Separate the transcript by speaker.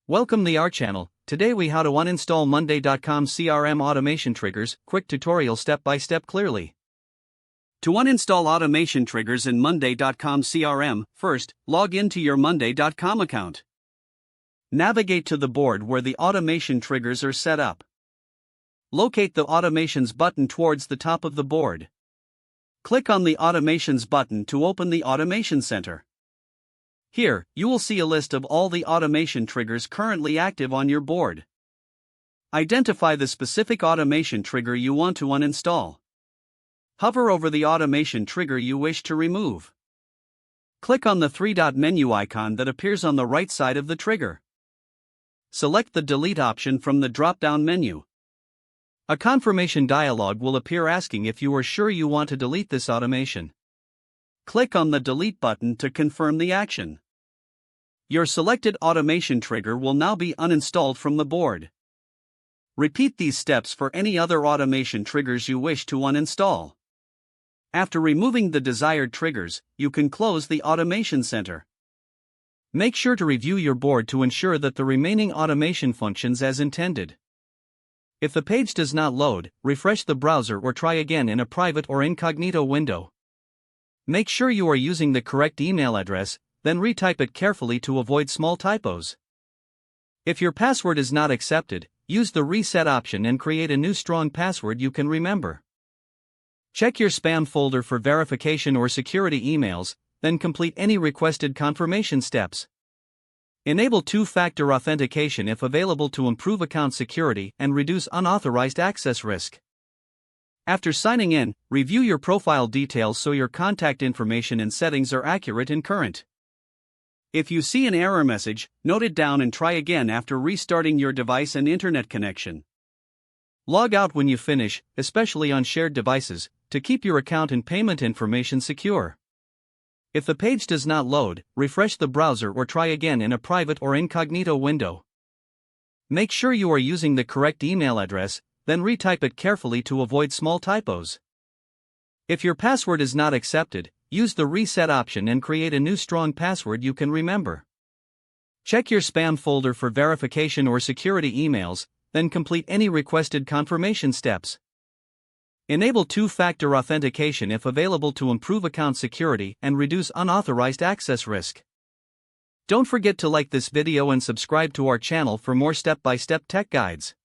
Speaker 1: Welcome to our channel. Today we how to uninstall monday.com CRM automation triggers, quick tutorial step by step clearly. To uninstall automation triggers in monday.com CRM, first, log into your monday.com account. Navigate to the board where the automation triggers are set up. Locate the automations button towards the top of the board. Click on the automations button to open the automation center. Here, you will see a list of all the automation triggers currently active on your board. Identify the specific automation trigger you want to uninstall. Hover over the automation trigger you wish to remove. Click on the three-dot menu icon that appears on the right side of the trigger. Select the Delete option from the drop-down menu. A confirmation dialog will appear asking if you are sure you want to delete this automation. Click on the Delete button to confirm the action. Your selected automation trigger will now be uninstalled from the board. Repeat these steps for any other automation triggers you wish to uninstall. After removing the desired triggers, you can close the automation center. Make sure to review your board to ensure that the remaining automation functions as intended. If the page does not load, refresh the browser or try again in a private or incognito window. Make sure you are using the correct email address, then retype it carefully to avoid small typos. If your password is not accepted, use the reset option and create a new strong password you can remember. Check your spam folder for verification or security emails, then complete any requested confirmation steps. Enable two-factor authentication if available to improve account security and reduce unauthorized access risk. After signing in, review your profile details so your contact information and settings are accurate and current. If you see an error message, note it down and try again after restarting your device and internet connection. Log out when you finish, especially on shared devices, to keep your account and payment information secure. If the page does not load, refresh the browser or try again in a private or incognito window. Make sure you are using the correct email address, then retype it carefully to avoid small typos. If your password is not accepted, use the reset option and create a new strong password you can remember. Check your spam folder for verification or security emails, then complete any requested confirmation steps. Enable two-factor authentication if available to improve account security and reduce unauthorized access risk. Don't forget to like this video and subscribe to our channel for more step-by-step tech guides.